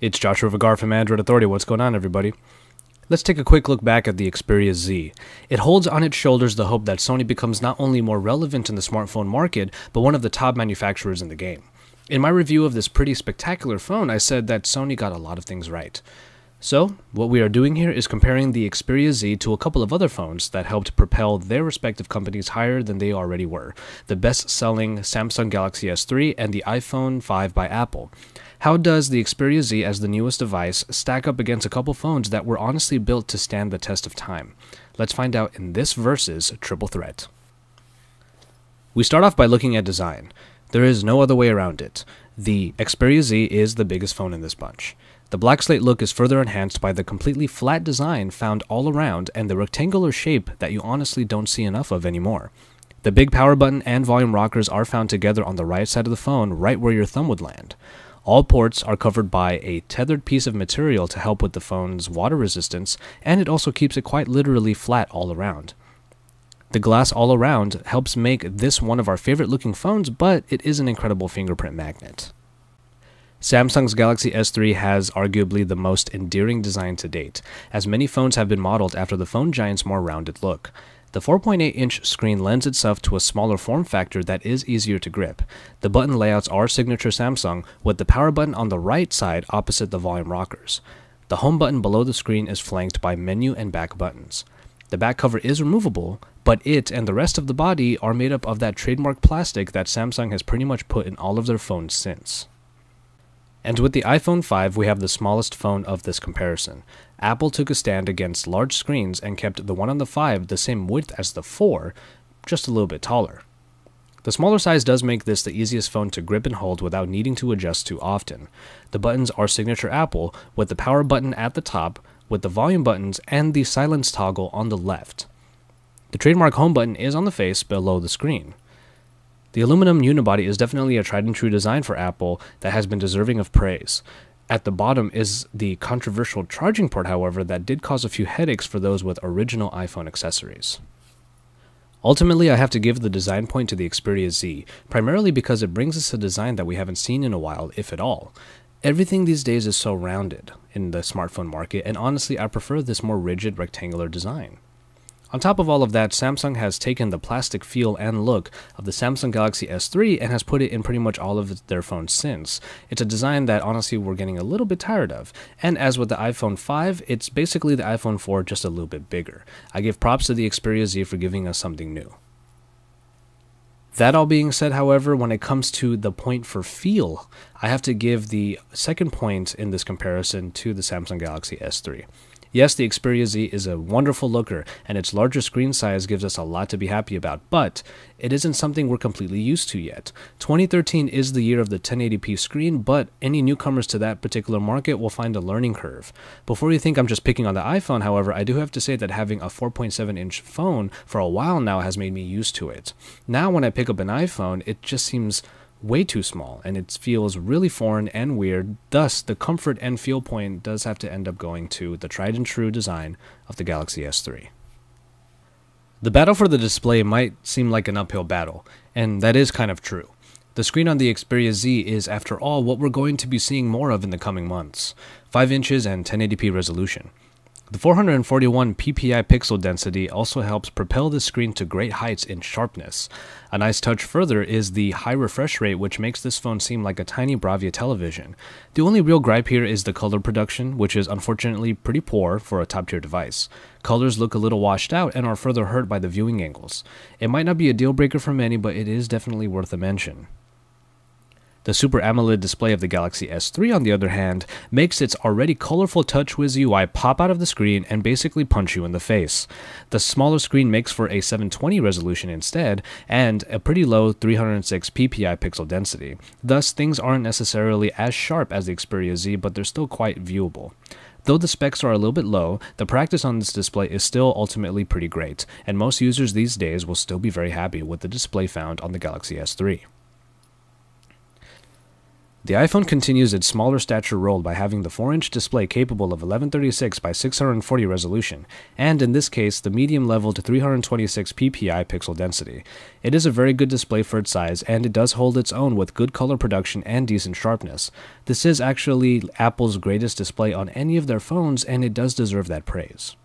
It's Joshua Vigar from Android Authority. What's going on, everybody? Let's take a quick look back at the Xperia Z. It holds on its shoulders the hope that Sony becomes not only more relevant in the smartphone market, but one of the top manufacturers in the game. In my review of this pretty spectacular phone, I said that Sony got a lot of things right. So, what we are doing here is comparing the Xperia Z to a couple of other phones that helped propel their respective companies higher than they already were, the best-selling Samsung Galaxy S3 and the iPhone 5 by Apple. How does the Xperia Z as the newest device stack up against a couple phones that were honestly built to stand the test of time? Let's find out in this versus Triple Threat. We start off by looking at design. There is no other way around it. The Xperia Z is the biggest phone in this bunch. The black slate look is further enhanced by the completely flat design found all around and the rectangular shape that you honestly don't see enough of anymore. The big power button and volume rockers are found together on the right side of the phone, right where your thumb would land. All ports are covered by a tethered piece of material to help with the phone's water resistance, and it also keeps it quite literally flat all around. The glass all around helps make this one of our favorite looking phones, but it is an incredible fingerprint magnet. Samsung's Galaxy S3 has arguably the most endearing design to date, as many phones have been modeled after the phone giant's more rounded look. The 4.8-inch screen lends itself to a smaller form factor that is easier to grip. The button layouts are signature Samsung, with the power button on the right side opposite the volume rockers. The home button below the screen is flanked by menu and back buttons. The back cover is removable, but it and the rest of the body are made up of that trademark plastic that Samsung has pretty much put in all of their phones since. And with the iPhone 5, we have the smallest phone of this comparison. Apple took a stand against large screens and kept the one on the 5 the same width as the 4, just a little bit taller. The smaller size does make this the easiest phone to grip and hold without needing to adjust too often. The buttons are signature Apple, with the power button at the top, with the volume buttons and the silence toggle on the left. The trademark home button is on the face below the screen. The aluminum unibody is definitely a tried and true design for Apple that has been deserving of praise. At the bottom is the controversial charging port, however, that did cause a few headaches for those with original iPhone accessories. Ultimately, I have to give the design point to the Xperia Z, primarily because it brings us a design that we haven't seen in a while, if at all. Everything these days is so rounded in the smartphone market, and honestly, I prefer this more rigid rectangular design. On top of all of that, Samsung has taken the plastic feel and look of the Samsung Galaxy S3 and has put it in pretty much all of their phones since. It's a design that honestly we're getting a little bit tired of, and as with the iPhone 5, it's basically the iPhone 4 just a little bit bigger. I give props to the Xperia Z for giving us something new. That all being said, however, when it comes to the point for feel, I have to give the second point in this comparison to the Samsung Galaxy S3. Yes, the Xperia Z is a wonderful looker, and its larger screen size gives us a lot to be happy about, but it isn't something we're completely used to yet. 2013 is the year of the 1080p screen, but any newcomers to that particular market will find a learning curve. Before you think I'm just picking on the iPhone, however, I do have to say that having a 4.7-inch phone for a while now has made me used to it. Now when I pick up an iPhone, it just seems way too small, and it feels really foreign and weird. Thus, the comfort and feel point does have to end up going to the tried and true design of the Galaxy S3. The battle for the display might seem like an uphill battle, and that is kind of true. The screen on the Xperia Z is, after all, what we're going to be seeing more of in the coming months. 5 inches and 1080p resolution. The 441 ppi pixel density also helps propel the screen to great heights in sharpness. A nice touch further is the high refresh rate, which makes this phone seem like a tiny Bravia television. The only real gripe here is the color production, which is unfortunately pretty poor for a top-tier device. Colors look a little washed out and are further hurt by the viewing angles. It might not be a deal breaker for many, but it is definitely worth a mention. The Super AMOLED display of the Galaxy S3, on the other hand, makes its already colorful TouchWiz UI pop out of the screen and basically punch you in the face. The smaller screen makes for a 720 resolution instead, and a pretty low 306 ppi pixel density. Thus, things aren't necessarily as sharp as the Xperia Z, but they're still quite viewable. Though the specs are a little bit low, the practice on this display is still ultimately pretty great, and most users these days will still be very happy with the display found on the Galaxy S3. The iPhone continues its smaller stature role by having the 4-inch display capable of 1136 by 640 resolution, and in this case, the medium-level to 326 ppi pixel density. It is a very good display for its size, and it does hold its own with good color production and decent sharpness. This is actually Apple's greatest display on any of their phones, and it does deserve that praise.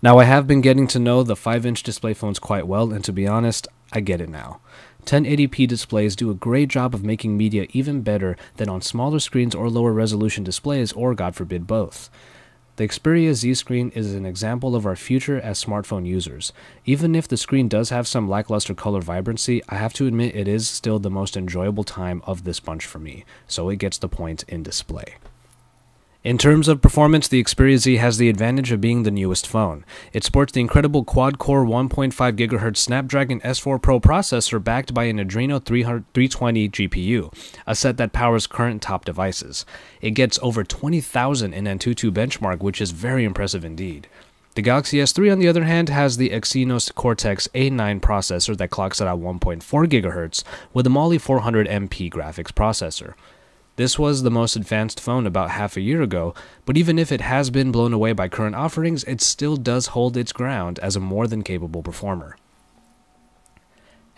Now, I have been getting to know the 5-inch display phones quite well, and to be honest, I get it now. 1080p displays do a great job of making media even better than on smaller screens or lower resolution displays, or God forbid both. The Xperia Z screen is an example of our future as smartphone users. Even if the screen does have some lackluster color vibrancy, I have to admit it is still the most enjoyable time of this bunch for me, so it gets the point in display. In terms of performance, the Xperia Z has the advantage of being the newest phone. It sports the incredible quad-core 1.5 GHz Snapdragon S4 Pro processor backed by an Adreno 320 GPU, a set that powers current top devices. It gets over 20,000 in Antutu benchmark, which is very impressive indeed. The Galaxy S3, on the other hand, has the Exynos Cortex A9 processor that clocks at 1.4 GHz with a Mali 400MP graphics processor. This was the most advanced phone about half a year ago, but even if it has been blown away by current offerings, it still does hold its ground as a more than capable performer.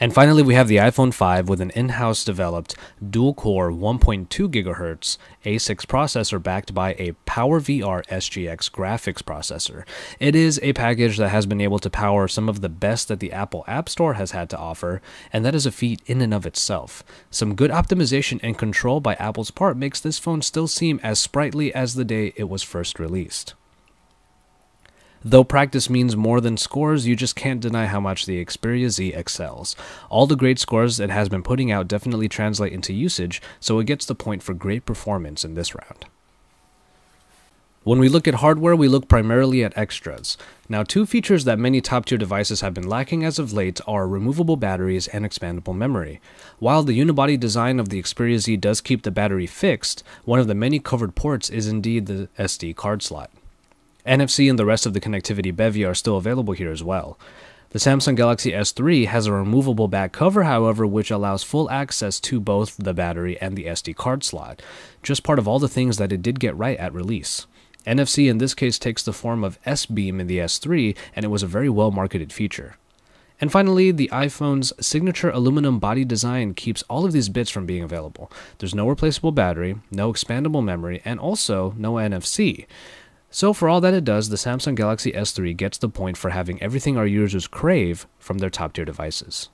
And finally, we have the iPhone 5 with an in-house developed dual-core 1.2 GHz A6 processor backed by a PowerVR SGX graphics processor. It is a package that has been able to power some of the best that the Apple App Store has had to offer, and that is a feat in and of itself. Some good optimization and control by Apple's part makes this phone still seem as sprightly as the day it was first released. Though practice means more than scores, you just can't deny how much the Xperia Z excels. All the great scores it has been putting out definitely translate into usage, so it gets the point for great performance in this round. When we look at hardware, we look primarily at extras. Now, two features that many top-tier devices have been lacking as of late are removable batteries and expandable memory. While the unibody design of the Xperia Z does keep the battery fixed, one of the many covered ports is indeed the SD card slot. NFC and the rest of the connectivity bevy are still available here as well. The Samsung Galaxy S3 has a removable back cover, however, which allows full access to both the battery and the SD card slot, just part of all the things that it did get right at release. NFC in this case takes the form of S-Beam in the S3, and it was a very well marketed feature. And finally, the iPhone's signature aluminum body design keeps all of these bits from being available. There's no replaceable battery, no expandable memory, and also no NFC. So for all that it does, the Samsung Galaxy S3 gets the point for having everything our users crave from their top-tier devices.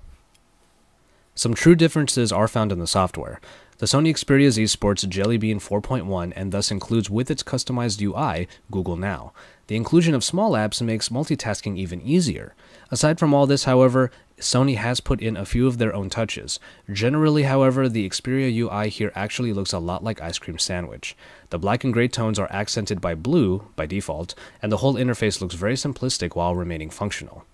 Some true differences are found in the software. The Sony Xperia Z sports Jelly Bean 4.1 and thus includes with its customized UI, Google Now. The inclusion of small apps makes multitasking even easier. Aside from all this, however, Sony has put in a few of their own touches. Generally, however, the Xperia UI here actually looks a lot like Ice Cream Sandwich. The black and gray tones are accented by blue, by default, and the whole interface looks very simplistic while remaining functional.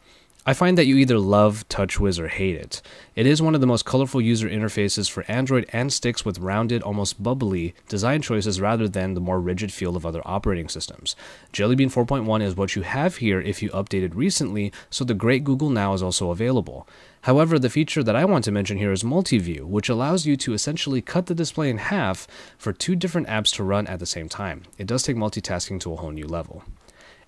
I find that you either love TouchWiz or hate it. It is one of the most colorful user interfaces for Android and sticks with rounded, almost bubbly design choices rather than the more rigid feel of other operating systems. Jelly Bean 4.1 is what you have here if you updated recently, so the great Google Now is also available. However, the feature that I want to mention here is Multiview, which allows you to essentially cut the display in half for two different apps to run at the same time. It does take multitasking to a whole new level.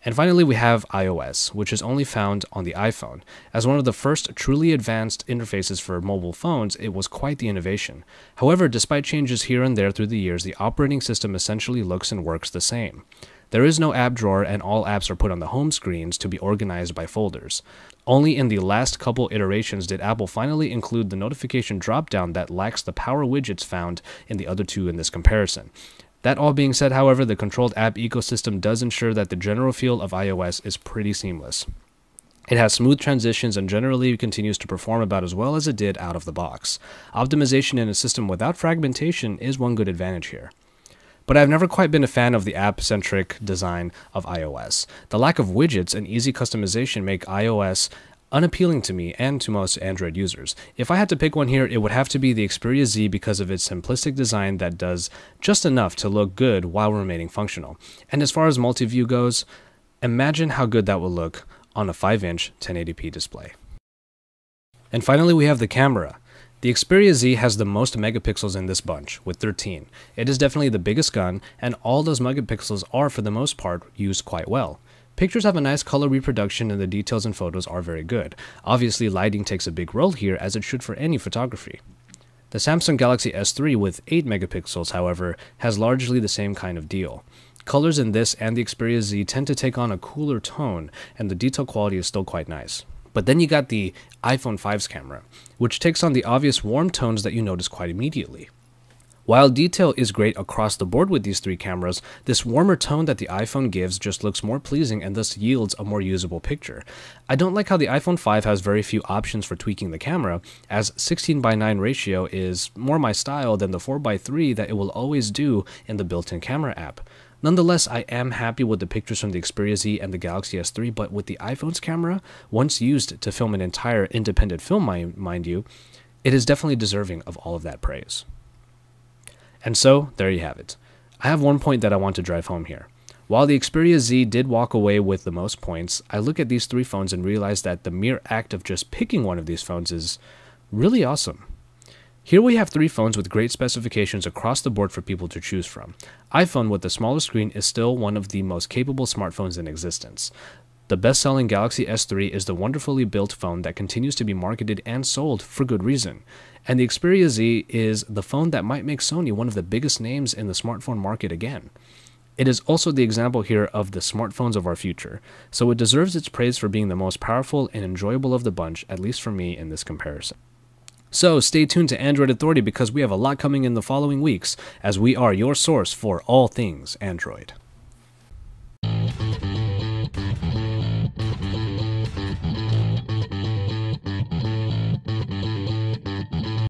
And finally, we have iOS, which is only found on the iPhone. As one of the first truly advanced interfaces for mobile phones, it was quite the innovation. However, despite changes here and there through the years, the operating system essentially looks and works the same. There is no app drawer, and all apps are put on the home screens to be organized by folders. Only in the last couple iterations did Apple finally include the notification dropdown that lacks the power widgets found in the other two in this comparison. That all being said, however, the controlled app ecosystem does ensure that the general feel of iOS is pretty seamless. It has smooth transitions and generally continues to perform about as well as it did out of the box. Optimization in a system without fragmentation is one good advantage here. But I've never quite been a fan of the app-centric design of iOS. The lack of widgets and easy customization make iOS unappealing to me and to most Android users. If I had to pick one here, it would have to be the Xperia Z because of its simplistic design that does just enough to look good while remaining functional. And as far as multi-view goes, imagine how good that will look on a 5-inch 1080p display. And finally, we have the camera. The Xperia Z has the most megapixels in this bunch, with 13. It is definitely the biggest gun, and all those megapixels are, for the most part, used quite well. Pictures have a nice color reproduction and the details in photos are very good. Obviously, lighting takes a big role here, as it should for any photography. The Samsung Galaxy S3 with 8 megapixels, however, has largely the same kind of deal. Colors in this and the Xperia Z tend to take on a cooler tone, and the detail quality is still quite nice. But then you got the iPhone 5's camera, which takes on the obvious warm tones that you notice quite immediately. While detail is great across the board with these three cameras, this warmer tone that the iPhone gives just looks more pleasing and thus yields a more usable picture. I don't like how the iPhone 5 has very few options for tweaking the camera, as 16:9 ratio is more my style than the 4:3 that it will always do in the built-in camera app. Nonetheless, I am happy with the pictures from the Xperia Z and the Galaxy S3, but with the iPhone's camera, once used to film an entire independent film, mind you, it is definitely deserving of all of that praise. And so, there you have it. I have one point that I want to drive home here. While the Xperia Z did walk away with the most points, I look at these three phones and realize that the mere act of just picking one of these phones is really awesome. Here we have three phones with great specifications across the board for people to choose from. iPhone with the smaller screen is still one of the most capable smartphones in existence. The best-selling Galaxy S3 is the wonderfully built phone that continues to be marketed and sold for good reason. And the Xperia Z is the phone that might make Sony one of the biggest names in the smartphone market again. It is also the example here of the smartphones of our future, so it deserves its praise for being the most powerful and enjoyable of the bunch, at least for me in this comparison. So stay tuned to Android Authority because we have a lot coming in the following weeks, as we are your source for all things Android.